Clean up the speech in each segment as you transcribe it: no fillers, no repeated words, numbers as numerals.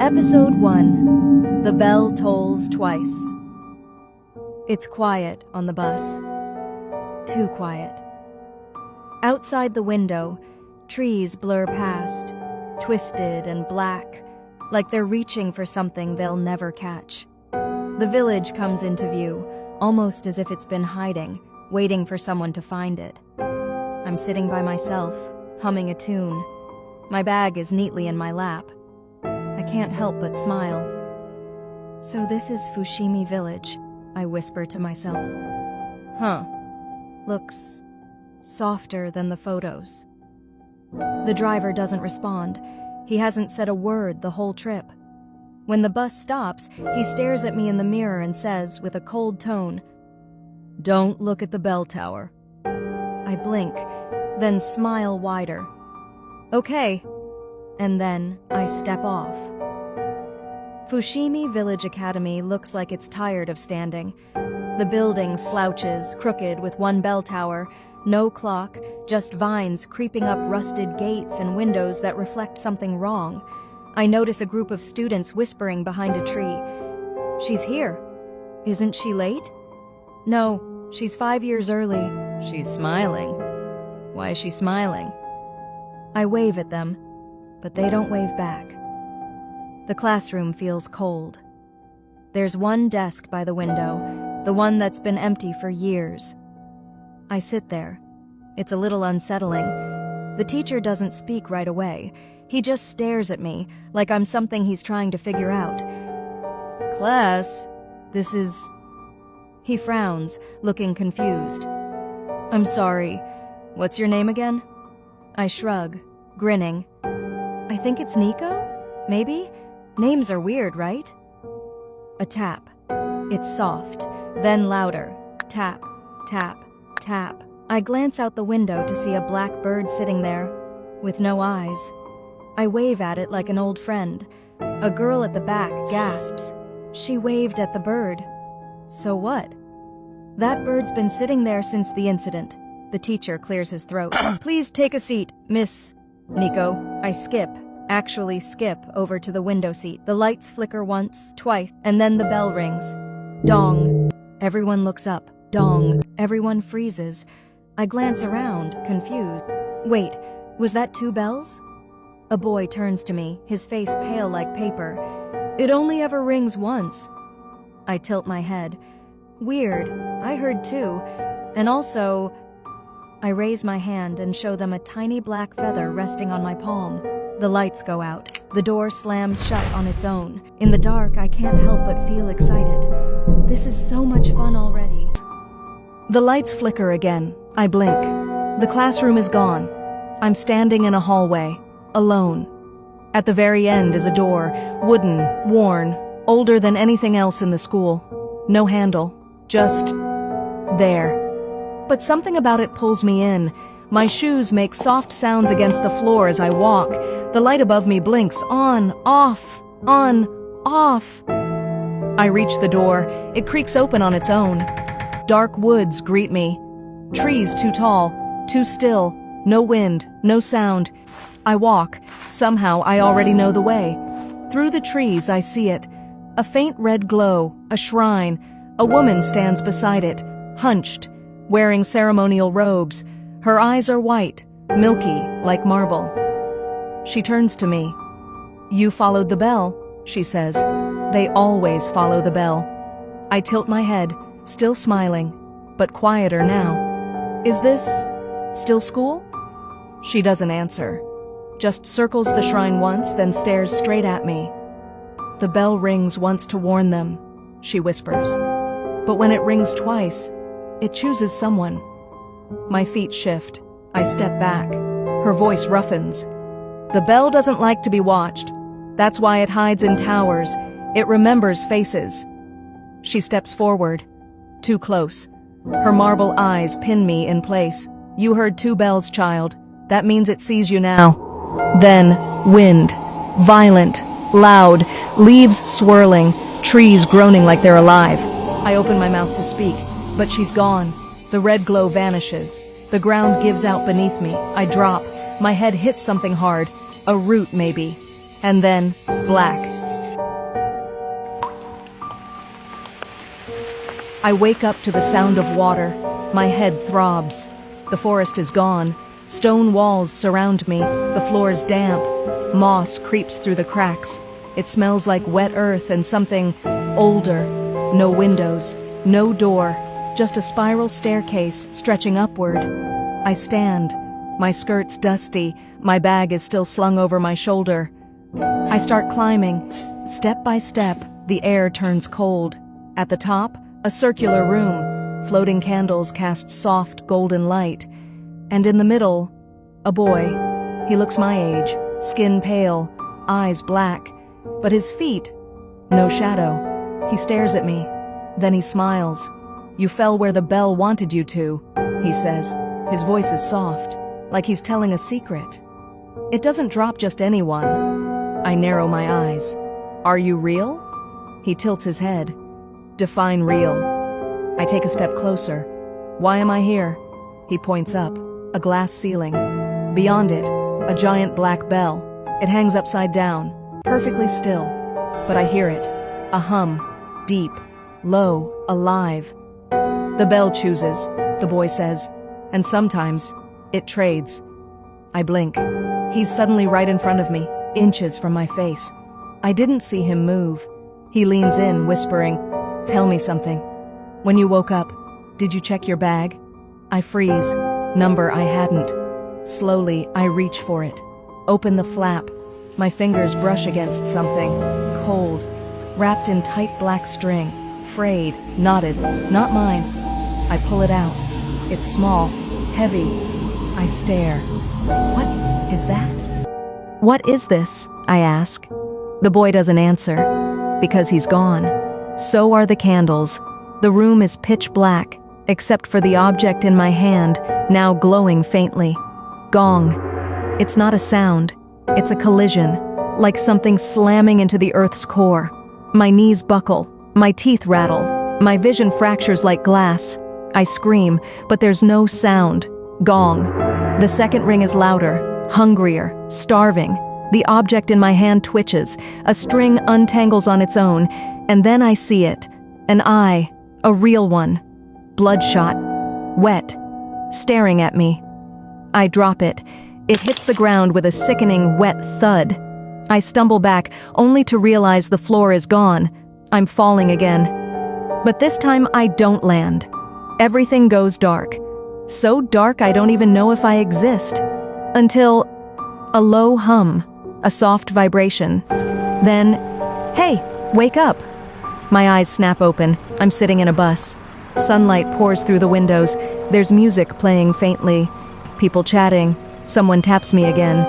Episode 1. The Bell Tolls Twice. It's quiet on the bus. Too quiet. Outside the window, trees blur past, twisted and black, like they're reaching for something they'll never catch. The village comes into view, almost as if it's been hiding, waiting for someone to find it. I'm sitting by myself, humming a tune. My bag is neatly in my lap. I can't help but smile. So this is Fushimi Village, I whisper to myself. Huh. Looks softer than the photos. The driver doesn't respond. He hasn't said a word the whole trip. When the bus stops, he stares at me in the mirror and says, with a cold tone, "Don't look at the bell tower." I blink, then smile wider. Okay. And then I step off. Fushimi Village Academy looks like it's tired of standing. The building slouches, crooked with one bell tower, no clock, just vines creeping up rusted gates and windows that reflect something wrong. I notice a group of students whispering behind a tree. She's here. Isn't she late? No, she's 5 years early. She's smiling. Why is she smiling? I wave at them, but they don't wave back. The classroom feels cold. There's one desk by the window, the one that's been empty for years. I sit there. It's a little unsettling. The teacher doesn't speak right away. He just stares at me, like I'm something he's trying to figure out. Class, this is... He frowns, looking confused. I'm sorry. What's your name again? I shrug, grinning. I think it's Nico? Maybe? Names are weird, right? A tap. It's soft, then louder. Tap, tap, tap. I glance out the window to see a black bird sitting there, with no eyes. I wave at it like an old friend. A girl at the back gasps. She waved at the bird. So what? That bird's been sitting there since the incident. The teacher clears his throat. Please take a seat, Miss... Nico. I skip over to the window seat. The lights flicker once, twice, and then the bell rings. Dong. Everyone looks up. Dong. Everyone freezes. I glance around, confused. Wait, was that 2 bells? A boy turns to me, his face pale like paper. It only ever rings once. I tilt my head. Weird. I heard 2. And also... I raise my hand and show them a tiny black feather resting on my palm. The lights go out. The door slams shut on its own. In the dark, I can't help but feel excited. This is so much fun already. The lights flicker again. I blink. The classroom is gone. I'm standing in a hallway, alone. At the very end is a door, wooden, worn, older than anything else in the school. No handle, just there. But something about it pulls me in. My shoes make soft sounds against the floor as I walk. The light above me blinks on, off, on, off. I reach the door. It creaks open on its own. Dark woods greet me. Trees too tall, too still, no wind, no sound. I walk. Somehow I already know the way. Through the trees I see it. A faint red glow, a shrine. A woman stands beside it, hunched, wearing ceremonial robes. Her eyes are white, milky, like marble. She turns to me. You followed the bell, she says. They always follow the bell. I tilt my head, still smiling, but quieter now. Is this still school? She doesn't answer, just circles the shrine once, then stares straight at me. The bell rings once to warn them, she whispers. But when it rings twice, it chooses someone. My feet shift. I step back. Her voice roughens. The bell doesn't like to be watched. That's why it hides in towers. It remembers faces. She steps forward. Too close. Her marble eyes pin me in place. You heard 2 bells, child. That means it sees you now. Then, wind. Violent. Loud. Leaves swirling. Trees groaning like they're alive. I open my mouth to speak. But she's gone. The red glow vanishes. The ground gives out beneath me. I drop. My head hits something hard. A root, maybe. And then, black. I wake up to the sound of water. My head throbs. The forest is gone. Stone walls surround me. The floor is damp. Moss creeps through the cracks. It smells like wet earth and something older. No windows, no door, just a spiral staircase stretching upward. I stand. My skirt's dusty. My bag is still slung over my shoulder. I start climbing. Step by step, the air turns cold. At the top, a circular room. Floating candles cast soft golden light. And in the middle, a boy. He looks my age, skin pale, eyes black. But his feet, no shadow. He stares at me. Then he smiles. "You fell where the bell wanted you to," he says. His voice is soft, like he's telling a secret. It doesn't drop just anyone. I narrow my eyes. "Are you real?" He tilts his head. "Define real." I take a step closer. "Why am I here?" He points up, a glass ceiling. Beyond it, a giant black bell. It hangs upside down, perfectly still. But I hear it, a hum, deep, low, alive. "The bell chooses," the boy says, "and sometimes it trades." I blink. He's suddenly right in front of me, inches from my face. I didn't see him move. He leans in, whispering, "Tell me something. When you woke up, did you check your bag?" I freeze. Number I hadn't. Slowly, I reach for it. Open the flap. My fingers brush against something, cold, wrapped in tight black string, frayed, knotted, not mine. I pull it out. It's small, heavy. I stare. "What is that?" "What is this?" I ask. The boy doesn't answer, because he's gone. So are the candles. The room is pitch black, except for the object in my hand, now glowing faintly. Gong. It's not a sound. It's a collision, like something slamming into the earth's core. My knees buckle. My teeth rattle. My vision fractures like glass. I scream, but there's no sound. Gong. The second ring is louder, hungrier, starving. The object in my hand twitches. A string untangles on its own, and then I see it. An eye, a real one. Bloodshot, wet, staring at me. I drop it. It hits the ground with a sickening, wet thud. I stumble back, only to realize the floor is gone. I'm falling again. But this time I don't land. Everything goes dark. So dark I don't even know if I exist. Until a low hum, a soft vibration. Then, "Hey, wake up!" My eyes snap open. I'm sitting in a bus. Sunlight pours through the windows. There's music playing faintly. People chatting. Someone taps me again.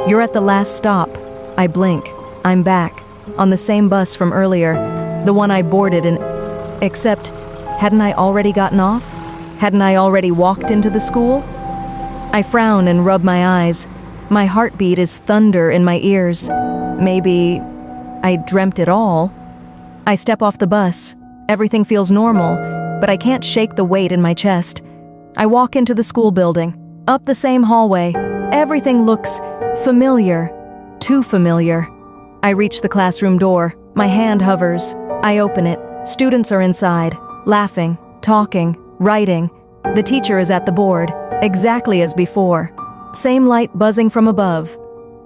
"You're at the last stop." I blink. I'm back. On the same bus from earlier. The one I boarded in. Except, hadn't I already gotten off? Hadn't I already walked into the school? I frown and rub my eyes. My heartbeat is thunder in my ears. Maybe I dreamt it all. I step off the bus. Everything feels normal, but I can't shake the weight in my chest. I walk into the school building, up the same hallway. Everything looks familiar, too familiar. I reach the classroom door. My hand hovers. I open it. Students are inside, laughing, talking, writing. The teacher is at the board, exactly as before. Same light buzzing from above.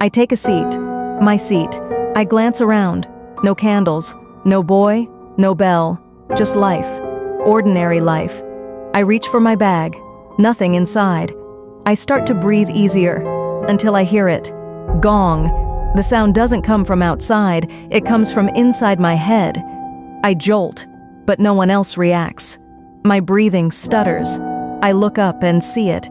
I take a seat. My seat. I glance around. No candles. No boy. No bell. Just life. Ordinary life. I reach for my bag. Nothing inside. I start to breathe easier, until I hear it. Gong. The sound doesn't come from outside. It comes from inside my head. I jolt, but no one else reacts. My breathing stutters. I look up and see it.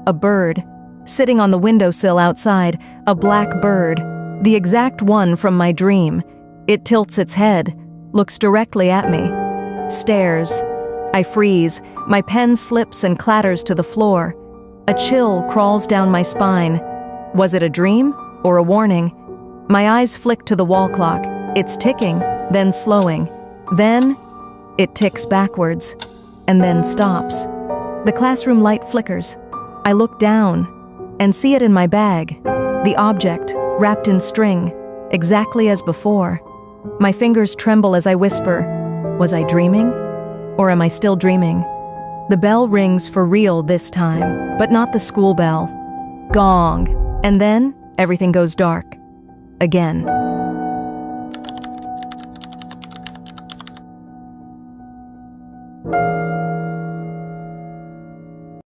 A bird. Sitting on the windowsill outside, a black bird. The exact one from my dream. It tilts its head, looks directly at me. Stares. I freeze. My pen slips and clatters to the floor. A chill crawls down my spine. Was it a dream or a warning? My eyes flick to the wall clock. It's ticking, then slowing. Then, it ticks backwards, and then stops. The classroom light flickers. I look down and see it in my bag. The object, wrapped in string, exactly as before. My fingers tremble as I whisper, "Was I dreaming? Or am I still dreaming? The bell rings for real this time, but not the school bell. Gong. And then everything goes dark. Again.